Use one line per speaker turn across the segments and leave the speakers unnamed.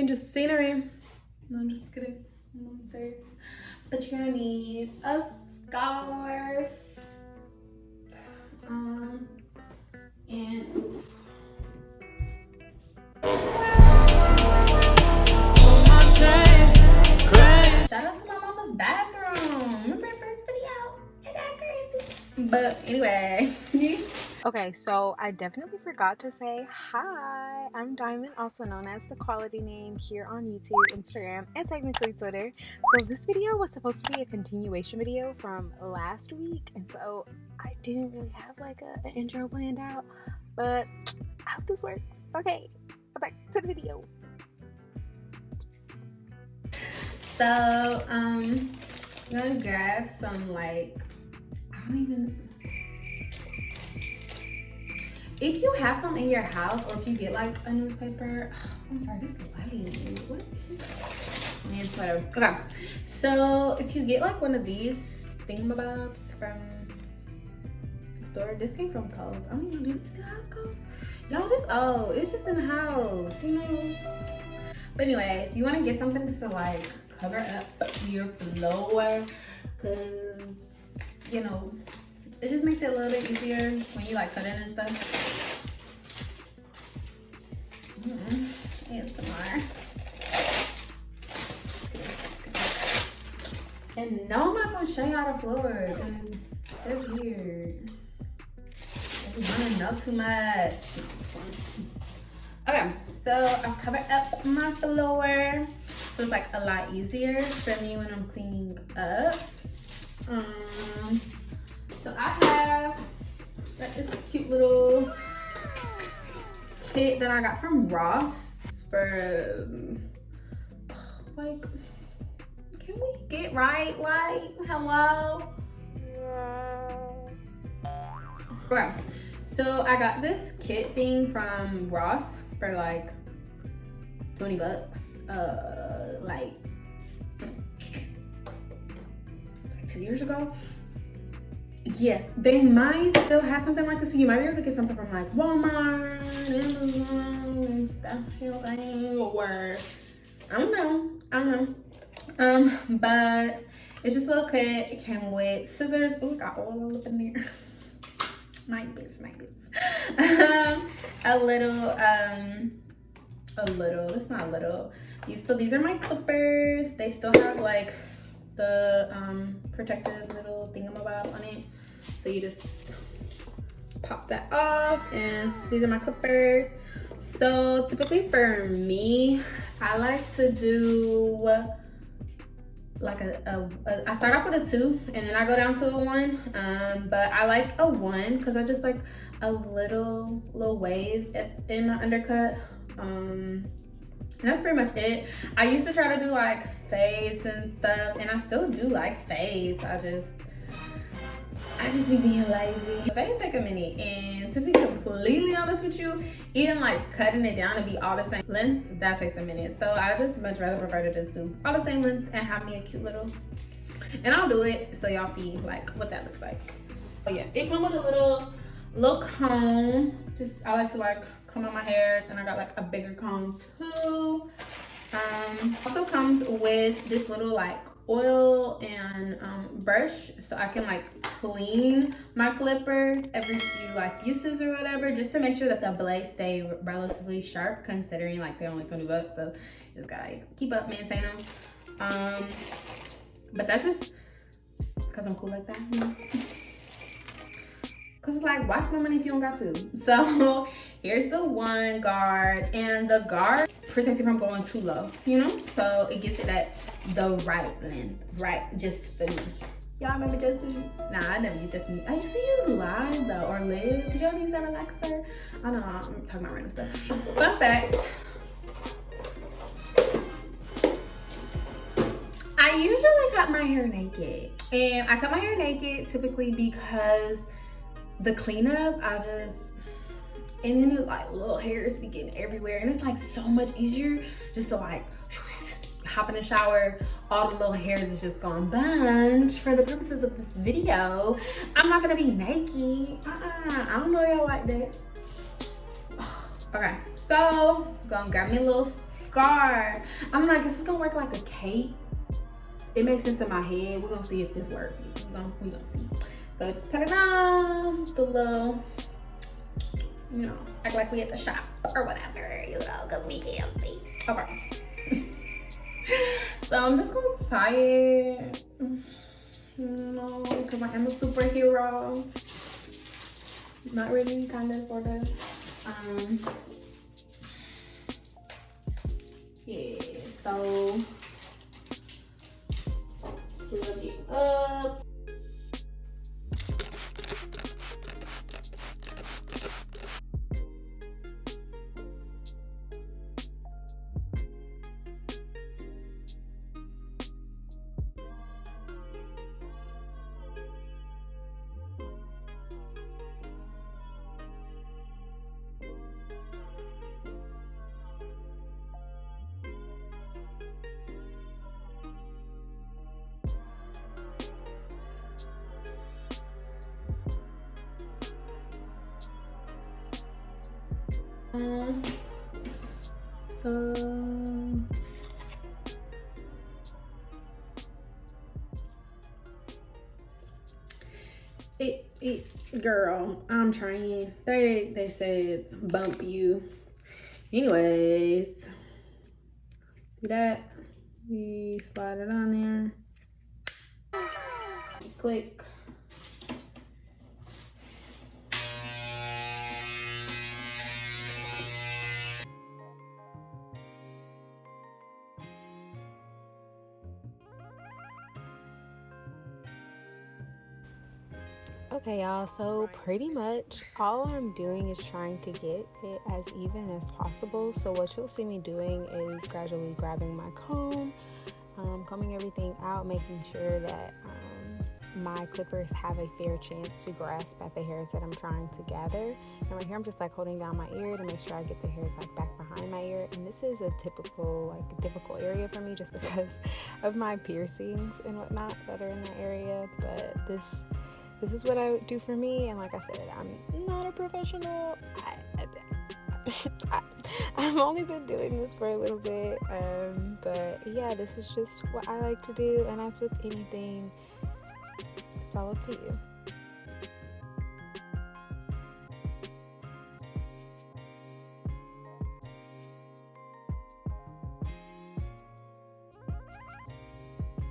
change of scenery. No, I'm just kidding. I'm serious. But you're gonna need a scarf. And shout out to my mama's bathroom. Remember our first video? Isn't that crazy? But anyway.
Okay, so I definitely forgot to say hi. I'm Diamond, also known as the quality name, here on YouTube, Instagram, and technically Twitter. So this video was supposed to be a continuation video from last week, and so I didn't really have like an intro planned out, but I hope this works. Okay, back to the video.
So I'm gonna grab some, like, if you have some in your house, or if you get like a newspaper. I'm sorry, this lighting, what is whatever. Okay, so if you get like one of these thingamabobs from the store, this came from Kohl's. I don't even know, do they still have Kohl's? Y'all, this old, it's just in the house, you know. But anyways, you want to get something to like cover up your floor, because you know it just makes it a little bit easier when you like cut in and stuff. ASMR. And no, I'm not gonna show y'all the floor because that's weird. It's running up too much. Okay, so I covered up my floor, so it's like a lot easier for me when I'm cleaning up. So I have like this cute little kit that I got from Ross for like, can we get right? Like, hello? Okay, so I got this kit thing from Ross for like 20 bucks, like 2 years ago. Yeah, they might still have something like this, so you might be able to get something from like Walmart, Amazon, that chill thing, or I don't know. But it's just a little kit. It came with scissors. Oh, got oil up in there. Might be. A little, it's not little. So these are my clippers. They still have like the protective little thingamabob on it. So you just pop that off, and these are my clippers. So typically for me, I like to do like I start off with a 2 and then I go down to a 1, but I like a 1 because I just like a little wave in my undercut. And that's pretty much it. I used to try to do like fades and stuff, and I still do like fades. I just be being lazy. Fades take a minute, and to be completely honest with you, even like cutting it down to be all the same length, that takes a minute. So I just much rather prefer to just do all the same length and have me a cute little, and I'll do it so y'all see like what that looks like. But yeah, it comes with a little comb. Just I like to like comb out my hairs, and I got like a bigger comb too. Also comes with this little like oil and brush, so I can like clean my clippers every few like uses or whatever, just to make sure that the blades stay relatively sharp, considering like they're only 20 bucks, so you just gotta keep up, maintain them. But that's just because I'm cool like that, you know? Cause it's like, why spend money if you don't got to? So here's the one guard, and the guard protects it from going too low, you know? So it gets it at the right length, right, just for me. Y'all remember Just Me? Nah, I never used Just Me. I used to use Live though, or Live. Did y'all use that relaxer? I don't know, I'm talking about random stuff. Fun fact, I usually cut my hair naked. And I cut my hair naked typically because the cleanup, and then it's like little hairs be getting everywhere, and it's like so much easier just to like hop in the shower, all the little hairs is just gone. But for the purposes of this video, I'm not gonna be naked. I don't know y'all like that. Okay, so I'm gonna grab me a little scarf. I'm like, is this gonna work like a cape? It makes sense in my head. We're gonna see if this works. We gonna see. So just put it on the little, you know, act like we at the shop or whatever, you know, because we can't see. Okay. So I'm just gonna tie it, you know, because I am a superhero. Not really, kind of, sort of. Yeah, so plug it up. So girl, I'm trying. They said bump you. Anyways, see that? We slide it on there. Click.
Okay, y'all, so pretty much all I'm doing is trying to get it as even as possible. So what you'll see me doing is gradually grabbing my comb, combing everything out, making sure that my clippers have a fair chance to grasp at the hairs that I'm trying to gather. And right here I'm just like holding down my ear to make sure I get the hairs like back behind my ear. And this is a typical like difficult area for me just because of my piercings and whatnot that are in that area. But this is what I do for me, and like I said, I'm not a professional. I've only been doing this for a little bit, but yeah, this is just what I like to do, and as with anything, it's all up to you.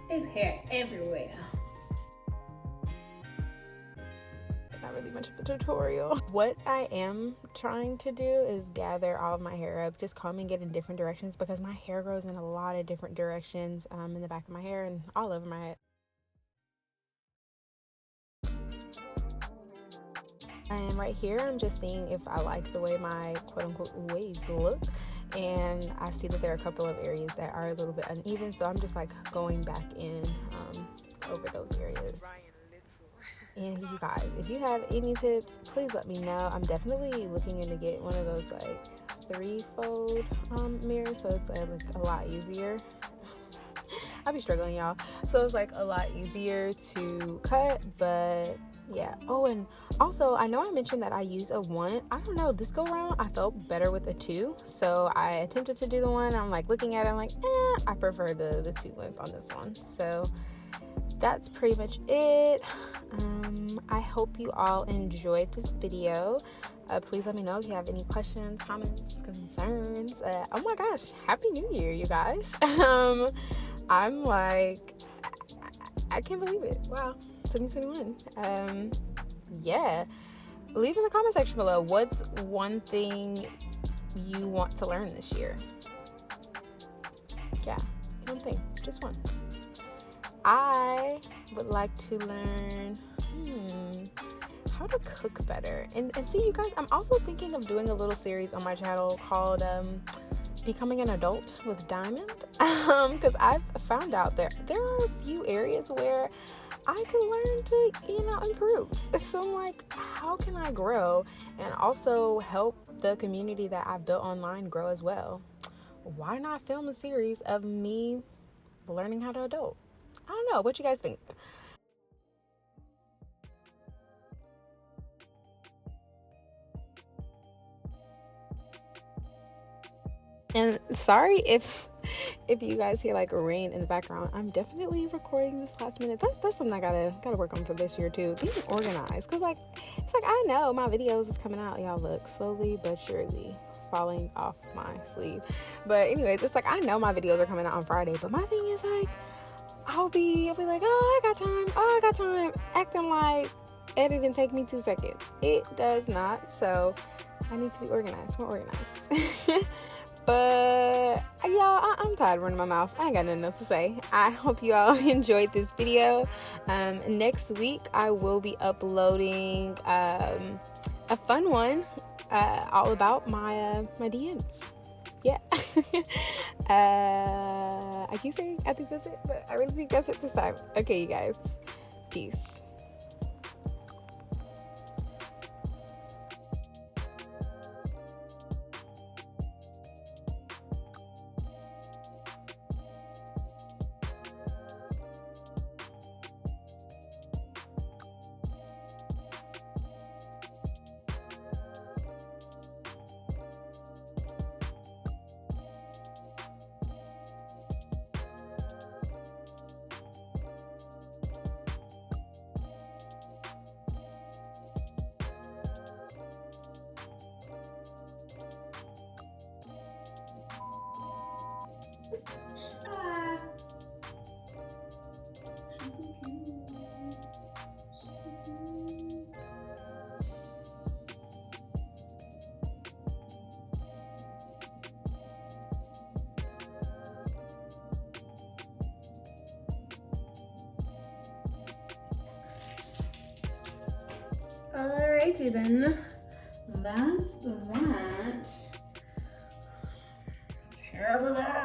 There's hair everywhere.
Not really much of a tutorial. What I am trying to do is gather all of my hair up, just combing it in different directions because my hair grows in a lot of different directions in the back of my hair and all over my head. And right here I'm just seeing if I like the way my quote-unquote waves look, and I see that there are a couple of areas that are a little bit uneven, so I'm just like going back in over those areas. And you guys, if you have any tips, please let me know. I'm definitely looking into get one of those like 3-fold mirrors, so it's like a lot easier. I'll be struggling, y'all. So it's like a lot easier to cut, but yeah. Oh, and also I know I mentioned that I use a 1. I don't know, this go around I felt better with a 2, so I attempted to do the 1. I'm like looking at it, I'm like, I prefer the 2 length on this one. So that's pretty much it. I hope you all enjoyed this video. Please let me know if you have any questions, comments, concerns. Oh my gosh, Happy New Year, you guys. I'm like, I can't believe it. Wow, 2021. Yeah, leave in the comment section below, what's one thing you want to learn this year? Yeah, one thing, just one. I would like to learn how to cook better. And see, you guys, I'm also thinking of doing a little series on my channel called Becoming an Adult with Diamond, because I've found out there are a few areas where I could learn to, improve. So I'm like, how can I grow and also help the community that I've built online grow as well? Why not film a series of me learning how to adult? I don't know. What you guys think? And sorry if you guys hear like rain in the background. I'm definitely recording this last minute. That's something I gotta work on for this year too. Being organized, cause like it's like I know my videos is coming out. Y'all look slowly but surely falling off my sleeve. But anyways, it's like I know my videos are coming out on Friday. But my thing is like I'll be like, oh I got time, acting like editing take me 2 seconds. It does not. So I need to be organized, more organized. But y'all, I'm tired of running my mouth. I ain't got nothing else to say. I hope you all enjoyed this video. Next week I will be uploading a fun one all about my DMs. Yeah. I keep saying I think that's it, but I really think that's it this time. Okay, you guys. Peace.
Alrighty then, that's that. Terrible.